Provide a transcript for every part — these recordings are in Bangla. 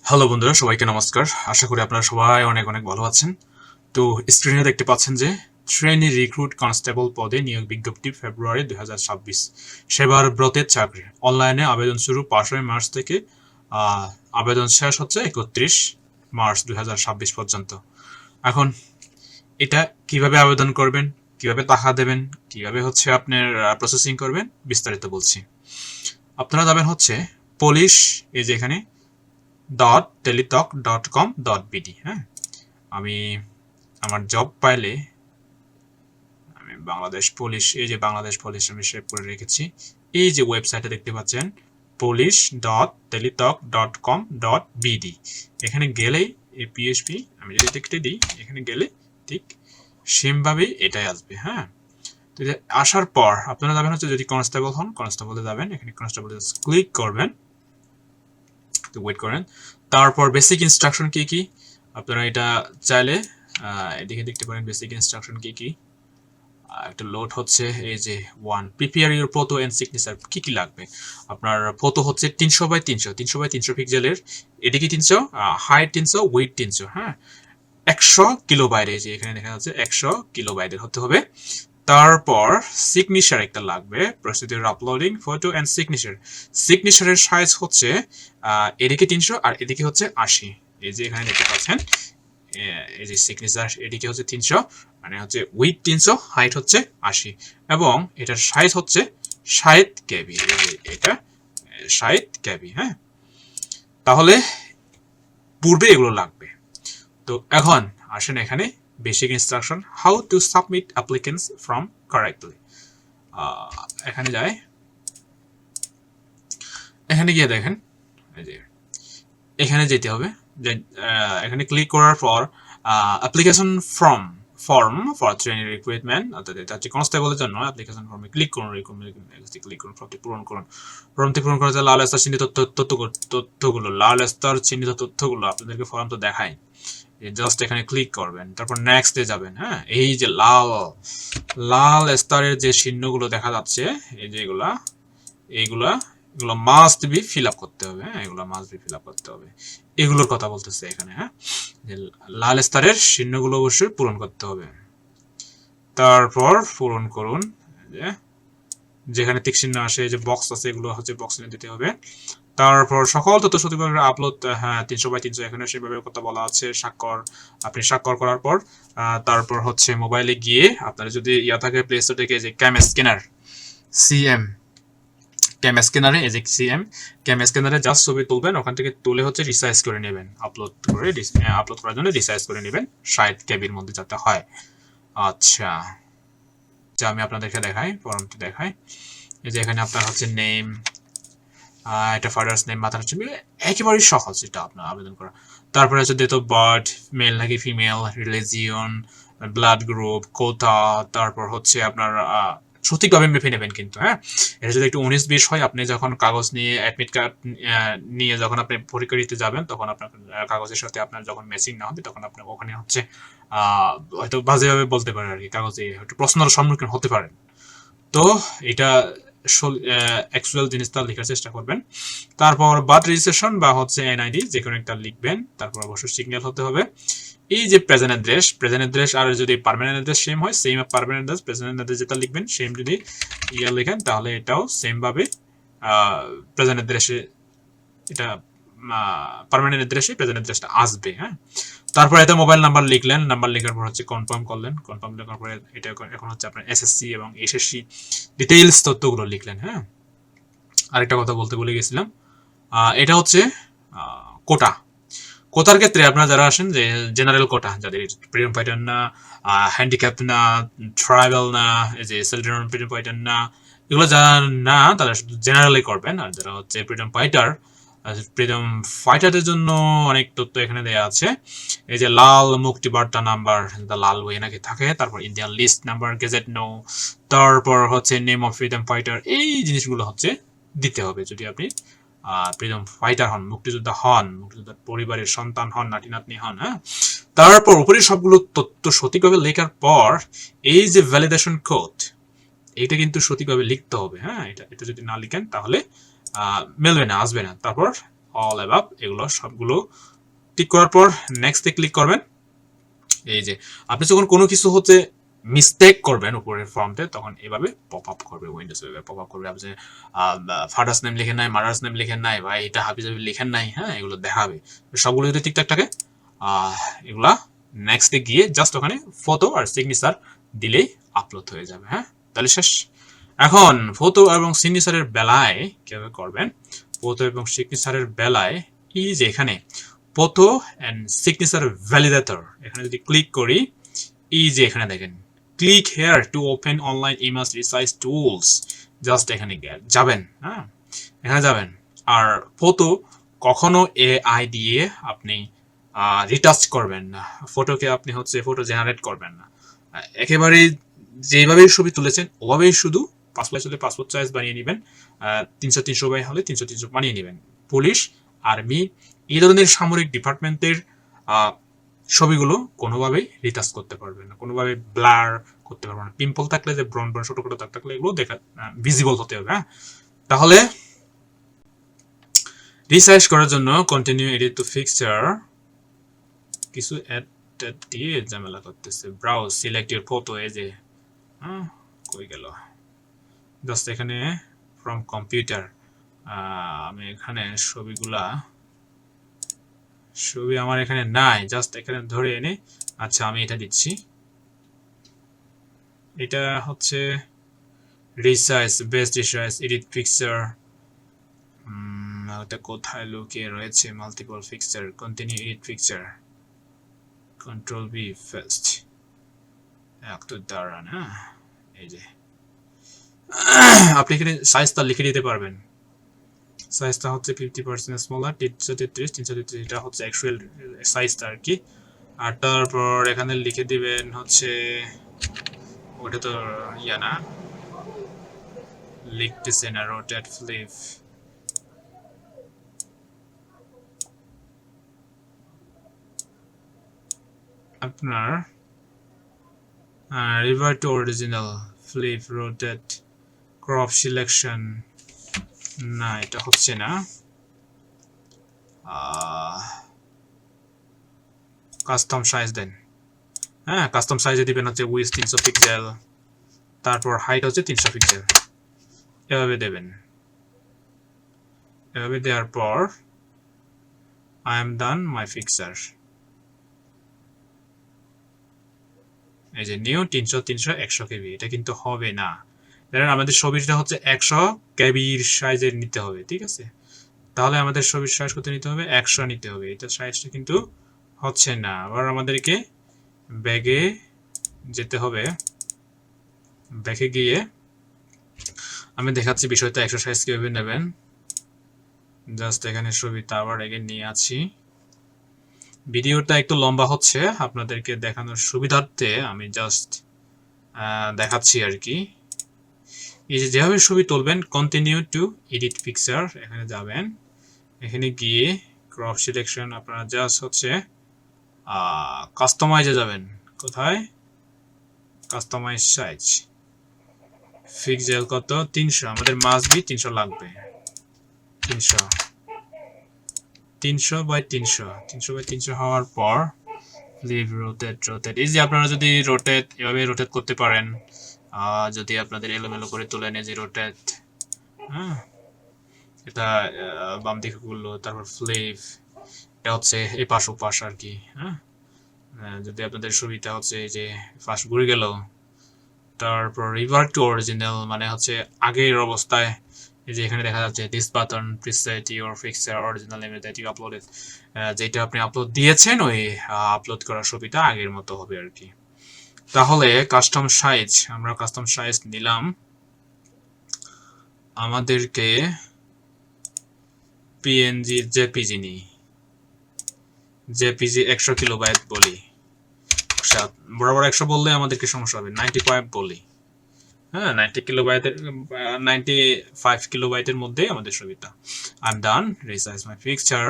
হ্যালো বন্ধুরা, সবাইকে নমস্কার। আশা করি আপনারা সবাই অনেক অনেক ভালো আছেন। তো স্ক্রিনে দেখতে পাচ্ছেন যে ট্রেনি রিক্রুট কনস্টেবল পদে নিয়োগ বিজ্ঞপ্তি ফেব্রুয়ারি 2026 সেবার ব্রতের চাকরি। অনলাইনে আবেদন শুরু 5 মার্চ থেকে আবেদন শেষ হচ্ছে 31 মার্চ 2026 পর্যন্ত। এখন এটা কিভাবে আবেদন করবেন, কিভাবে টাকা দেবেন, কিভাবে হচ্ছে আপনার প্রসেসিং করবেন বিস্তারিত বলছি। আপনারা যাবেন হচ্ছে পুলিশ, এই যে এখানে .teletalk.com.bd। হ্যাঁ, আমি আমার জব পাইলে আমি বাংলাদেশ পুলিশ, এই যে বাংলাদেশ পুলিশ আমি সেভ করে রেখেছি। এই যে ওয়েবসাইটে দেখতে পাচ্ছেন police.teletalk.com.bd। এখানে গেলেই এই পিএইচপি আমি যদি টিকটে দিই, এখানে গেলে ঠিক সেমভাবেই এটাই আসবে। হ্যাঁ, তো আসার পর আপনারা যাবেন হচ্ছে, যদি কনস্টেবল হন কনস্টেবলে যাবেন, এখানে কনস্টেবলে ক্লিক করবেন, তো ওয়েট করেন। তারপর বেসিক ইনস্ট্রাকশন কি কি আপনারা এটা চাইলে এদিকে দেখতে পারেন। বেসিক ইনস্ট্রাকশন কি কি একটা লোড হচ্ছে। এই যে prepare your photo and signature, কি কি লাগবে আপনার। ফটো হচ্ছে 300x300 পিক্সেলের, এদিকে 300, হাইট 300, ওয়েট 300। হ্যাঁ, 100 কিলোবাইট, এই যে এখানে দেখা যাচ্ছে 100 কিলোবাইটের হতে হবে। তারপর সিগনেচার একটা লাগবে, procedure uploading photo and signature. সিগনেচারের সাইজ হচ্ছে এদিকে 300 আর এদিকে হচ্ছে 80। এই যে এখানে দেখতে পাচ্ছেন, এই যে সিগনেচার এদিকে হচ্ছে 300, মানে হচ্ছে উইথ 300, হাইট হচ্ছে 80 এবং এটার সাইজ হচ্ছে 60 কেবি। এটা 60 কেবি। হ্যাঁ, তাহলে পূর্বে এগুলো লাগবে। তো এখন আসেন এখানে basic instruction, how to submit applicants from correctly. এখানে যায়, এখানে গিয়ে দেখেন, এই যে এখানে যেতে হবে। এখানে ক্লিক করার পর application form for training recruitment, অর্থাৎ এটা হচ্ছে কনস্টেবলের জন্য। অ্যাপ্লিকেশন ফর্মে ক্লিক করুন, ক্লিক করুন, ফর্মটি পূরণ করুন। ফর্মটি পূরণ করার লাল স্তর চিহ্নিত তথ্যগুলো, লাল স্তর চিহ্নিত তথ্যগুলো আপনাদেরকে ফর্ম তো দেখায়, জাস্ট এখানে ক্লিক করবেন, তারপর নেক্সটে যাবেন। হ্যাঁ, এই যে লাল লাল স্তরের যে চিহ্নগুলো দেখা যাচ্ছে, এই যে এগুলো মাস্ট বি ফিল আপ করতে হবে। হ্যাঁ, এগুলো মাস্ট বি ফিল আপ করতে হবে, এগুলোর কথা বলতেছে এখানে। হ্যাঁ, লাল স্তরের চিহ্নগুলো অবশ্যই পূরণ করতে হবে। তারপর পূরণ করুন, যেখানে টিক চিহ্ন আসে, যে বক্স আছে, এগুলো হচ্ছে বক্স চিহ্ন দিতে হবে। তারপর সকল তথ্য সঠিকভাবে আপলোড, হ্যাঁ 300x300 এখানে সেভাবে কথা বলা আছে। আপনি স্বাক্ষর করার পর তারপর হচ্ছে মোবাইলে গিয়ে আপনার যদি ইয়া থাকে প্লে স্টোর থেকে, যে ক্যাম স্ক্যানার, সিএম ক্যাম স্ক্যানারে, এই যে ক্যাম স্ক্যানারে জাস্ট ছবি তুলবেন, ওখান থেকে তুলে হচ্ছে রিসাইজ করে নেবেন, আপলোড করার জন্য রিসাইজ করে নেবেন 60 কেবির মধ্যে যাতে হয়। আচ্ছা, যা আমি আপনাদেরকে দেখাই, ফর্মটি দেখাই। এই যে এখানে আপনার হচ্ছে নেম, এটা ফাদার্স নেম, মাথার হচ্ছে, একেবারেই সহজ এটা আপনার আবেদন করা। তারপরে হচ্ছে ডেট অফ বার্থ, মেল নাকি ফিমেল, রিলিজিয়ন, ব্লাড গ্রুপ, কোটা, তারপর হচ্ছে আপনার সঠিকভাবে মেপে নেবেন কিন্তু। হ্যাঁ, এটা যদি একটু 19-20 হয়, আপনি যখন কাগজ নিয়ে অ্যাডমিট কার্ড নিয়ে যখন আপনি পরীক্ষা দিতে যাবেন, তখন আপনার কাগজের সাথে আপনার যখন ম্যাচিং না হবে, তখন আপনার ওখানে হচ্ছে হয়তো বাজেভাবে বলতে পারে আর কি, কাগজে হয়তো প্রশ্নের সম্মুখীন হতে পারেন। তো এটা অ্যাকচুয়াল জিনিসটা লেখার চেষ্টা করবেন। তারপর বার্থ রেজিস্ট্রেশন বা হচ্ছে এনআইডি, যে কোনো একটা লিখবেন। তারপর অবশ্যই সিগন্যাল হতে হবে। এই যে প্রেজেন্ট অ্যাড্রেস, আর যদি পার্মানেন্ট অ্যাড্রেস সেম হয়, same permanent address, present address যেটা লিখবেন সেম যদি লেখেন, তাহলে এটাও সেম ভাবে প্রেজেন্ট অ্যাড্রেসে, এটা পার্মানেন্ট অ্যাড্রেসে প্রেজেন্ট অ্যাড্রেসটা আসবে। হ্যাঁ, তারপরে এতে মোবাইল নাম্বার লিখলেন, নাম্বার লেখার পর হচ্ছে কনফার্ম করলেন, কনফার্ম লেখার পরে এটা এখন হচ্ছে আপনার এসএসসি এবং এসএসসি ডিটেইলস তথ্যগুলো লিখলেন। হ্যাঁ, আরেকটা কথা বলতে ভুলে গেছিলাম, এটা হচ্ছে কোটা। কোটার ক্ষেত্রে আপনারা যারা আসেন, যে জেনারেল কোটা, যাদের ফ্রিডম ফাইটার না, হ্যান্ডিক্যাপ না, ট্রাইবাল না, এই যে চিলড্রেন ফ্রিডম ফাইটার না, এগুলো যারা না, তারা শুধু জেনারেলি করবেন। আর যারা হচ্ছে ফ্রিডম ফাইটারদের জন্য অনেক তথ্য এখানে দেওয়া আছে। এই যে লাল মুক্তি বার্তা নাম্বার, লাল ওয়ে নাকি থাকে, তারপর Indian list number, gazette no, তারপর হচ্ছে নেম অফ ফ্রিডম ফাইটার, এই জিনিসগুলো হচ্ছে দিতে হবে যদি আপনি ফ্রিডম ফাইটার হন, মুক্তিযোদ্ধা হন, মুক্তিযোদ্ধার পরিবারের সন্তান হন, নাতি নাতনি হন। হ্যাঁ, তারপর উপরে সবগুলো তথ্য সঠিকভাবে লেখার পর এই যে ভ্যালিডেশন কোড, এটা কিন্তু সঠিকভাবে লিখতে হবে। হ্যাঁ, এটা যদি না লিখেন তাহলে মেলবে না, আসবে না। তারপর অল অ্যাবাভ এগুলো সবগুলো টিক করার পর নেক্সটে ক্লিক করবেন। এই যে আপনি যখন কোনো কিছু হচ্ছে মিস্টেক করবেন উপরের ফর্মতে তখন এভাবে পপ আপ করবে, উইন্ডোজ এভাবে পপ আপ করবে। আপনি ফাদার্স নেম লিখেন নাই, মাদার্স নেম লিখেন নাই, বা এটা হাবিজাবি লিখেন নাই, হ্যাঁ এগুলো দেখাবে। সবগুলো যদি ঠিকঠাক থাকে এগুলা নেক্সটে গিয়ে জাস্ট ওখানে ফটো আর সিগনেচার দিলেই আপলোড হয়ে যাবে। হ্যাঁ তাহলে শেষ। এখন ফটো এবং সিগনেচারের বেলায় কিভাবে করবেন, ফটো এবং সিগনেচারের বেলায় এই যে এখানে ফটো এন্ড সিগনেচার ভ্যালিডেটর এখানে যদি ক্লিক করি, এই যে এখানে দেখেন click here to open online image resize tools, just এখানে যাবেন। হ্যাঁ এখানে যাবেন। আর ফটো কখনো এআই দিয়ে আপনি রিটাচ করবেন না, ফটোকে আপনি হচ্ছে ফটো জেনারেট করবেন না, একেবারেই যেভাবেই ছবি তুলেছেন ওভাবেই শুধু পাসপোর্ট হলে পাসপোর্ট সাইজ বানিয়ে নেবেন, 300 বাই হলে 300 বানিয়ে নেবেন। পুলিশ, আর্মি এই ধরনের সামরিক ডিপার্টমেন্টের ছবিগুলো কোনোভাবেই রিটাচ করতে পারবেন না, কোনোভাবে ব্লার করতে পারবেন না। পিম্পল থাকলে, যে ব্রন ব্রন ছোট ছোট দাগ থাকলে এগুলো দেখা ভিজিবল হতে হবে। হ্যাঁ তাহলে রিসাইজ করার জন্য কন্টিনিউ এডিট টু ফিক্সচার, কিছু অ্যাড দিয়ে ঝামেলা করতেছে। ব্রাউজ সিলেক্ট ইউর ফটো, এই যে কই গেল, জাস্ট এখানে ফ্রম কম্পিউটার আমি এখানে ছবি আমার এখানে নাই, জাস্ট এখানে ধরে এনে আচ্ছা আমি এটা দিচ্ছি। এটা হচ্ছে resize, best resize, edit picture, এটা কোথায় লুকিয়ে রয়েছে, multiple picture, continue edit picture, control B first, একটু দাঁড়ান। হ্যাঁ এই যে আপনি এখানে সাইজটা লিখে দিতে পারবেন। সাইজটা হচ্ছে 50% স্মলার, 333 333 এটা হচ্ছে অ্যাকচুয়াল সাইজটা আর কি। আর তারপর এখানে লিখে দিবেন হচ্ছে, ওটা তো ইয়া না, লিখতেছে না, রোটেট ফ্লিপ, আপনার revert to original, flip, rotate, crop selection, না এটা হচ্ছে না, কাস্টম সাইজ দেন। হ্যাঁ কাস্টম সাইজে দিবেন হচ্ছে উইথ 300 পিক্সেল, তারপর হাইট হচ্ছে 300 পিক্সেল, এভাবে দেবেন। এভাবে দেওয়ার পর I am done my picture, এই যে নিউ 300 300 100 কেবি, এটা কিন্তু হবে না, কারণ আমাদের ছবিটা হচ্ছে 100 কেবির সাইজের নিতে হবে। ঠিক আছে, তাহলে আমাদের ছবির সাইজ কত নিতে হবে, 100 নিতে হবে। এটা সাইজটা কিন্তু হচ্ছে না, আবার আমাদেরকে ব্যাগে যেতে হবে। ব্যাগে গিয়ে আমি দেখাচ্ছি বিষয়টা 100 সাইজ কিভাবে নেবেন। জাস্ট এখানে ছবিটা আবার আগে নিয়ে আছি। ভিডিওটা একটু লম্বা হচ্ছে, আপনাদেরকে দেখানোর সুবিধার্থে আমি জাস্ট দেখাচ্ছি আর কি। এই যে যেভাবে ছবি তুলবেন, কন্টিনিউ টু এডিট পিকচার এখানে যাবেন, এখানে গিয়ে ক্রপ সিলেকশন আপনারা জাস্ট হচ্ছে কাস্টমাইজে যাবেন। কোথায়, কাস্টমাইজ সাইজ, পিক্সেল কত 300, আমাদের মাস্ট বি 300 লাগবে, 300 বাই 300 হওয়ার পর লিভ, রোটেট, এই যে আপনারা যদি এভাবে রোটেট করতে পারেন, যদি আপনাদের এলোমেলো করে তুলে নেয় যে রোটেট, হ্যাঁ এটা বাম দিকে ঘুরলো, তারপর ফ্লিপ, এটা হচ্ছে এই পাশ ওপাশ আর কি। হ্যাঁ যদি আপনাদের সুবিধা হচ্ছে এই যে পাশ ঘুরে গেল, তারপর রিভার্ট টু অরিজিনাল মানে হচ্ছে আগের অবস্থায়, এই যে এখানে দেখা যাচ্ছে this button preset your picture original image that you uploaded, যেটা আপনি আপলোড দিয়েছেন ওই আপলোড করা ছবিটা আগের মতো হবে আর কি। তাহলে কাস্টম সাইজ, আমরা কাস্টম সাইজ নিলাম, আমাদেরকে পিএনজি জেপিজি নিই, জেপিজি 100 কিলোবাইট বলি, বরাবর 100 বললে আমাদেরকে সমস্যা হবে, 95 বলি। হ্যাঁ 95 কিলোবাইটের মধ্যে আমাদের ছবিটা। I am done, resize my picture,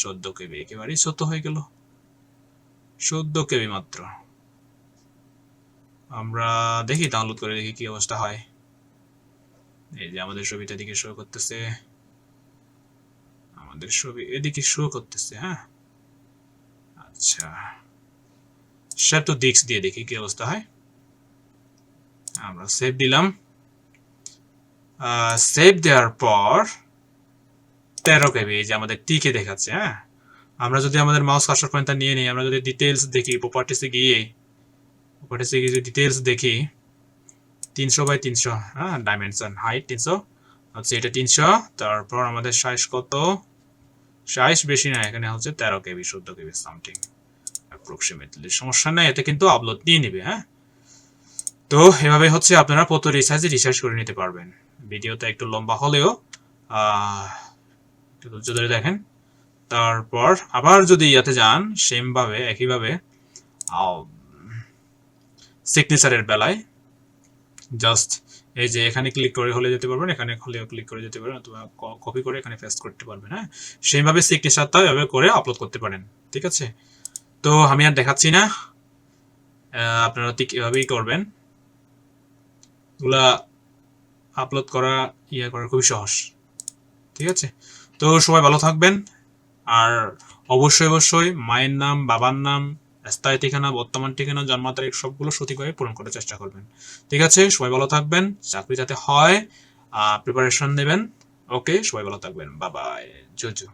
14 কেবি, একেবারেই ছোট হয়ে গেল, 14 কেবি মাত্র। আমরা দেখি ডাউনলোড করে দেখি কি অবস্থা হয়। এই যে আমাদের ছবিটা দিকে শো করতেছে, আমাদের ছবি এদিকে শো করতেছে। হ্যাঁ, আচ্ছা, সেভ টু ডিস্ক দিয়ে দেখি কি অবস্থা হয়। আমরা সেভ দিলাম। সেভ দেওয়ার পর 13 কেবি যে আমাদের টিকে দেখাচ্ছে। হ্যাঁ, আমরা যদি আমাদের মাউস কার্সর পয়েন্টার নিয়ে নিই, আমরা যদি ডিটেইলস দেখি, প্রপার্টিসে গিয়ে যদি ডিটেইলস দেখি 300 বাই 300, হ্যাঁ, ডাইমেনশন হাইট 300, হচ্ছে এটা 300। তারপর আমাদের সাইজ কত? সাইজ বেশি না, এখানে হচ্ছে 13 কেবি 14 কেবি সামথিং অ্যাপ্রক্সিমেটলি। সমস্যা নাই, এতে কিন্তু আপলোড নিয়ে নিবে। হ্যাঁ, তো এভাবে হচ্ছে আপনারা কত রিসার্চে রিসার্চ করে নিতে পারবেন। ভিডিওটা একটু লম্বা হলেও একটু ধৈর্য ধরে দেখেন। তারপর আবার যদি ইয়াতে যান, সেম ভাবে একইভাবে সিগনেচারের বেলায় জাস্ট এই যে এখানে ক্লিক করে হলে যেতে পারবেন, এখানে হলেও ক্লিক করে যেতে পারবেন, অথবা কপি করে এখানে পেস্ট করতে পারবেন। হ্যাঁ, সেইভাবে সিগনেচারটা এভাবে করে আপলোড করতে পারেন। ঠিক আছে, তো আমি আর দেখাচ্ছি না, আপনারা ঠিক এভাবেই করবেন। এগুলা আপলোড করা করা খুবই সহজ। ঠিক আছে, তো সবাই ভালো থাকবেন। আর অবশ্যই মায়ের নাম, বাবার নাম, স্থায়ী ঠিকানা, বর্তমান ঠিকানা, জন্ম তারিখ সবগুলো সঠিকভাবে পূরণ করার চেষ্টা করবেন। ঠিক আছে, সবাই ভালো থাকবেন। চাকরি যাতে হয় প্রিপারেশন নেবেন। ওকে, সবাই ভালো থাকবেন। Bye bye. জুজু।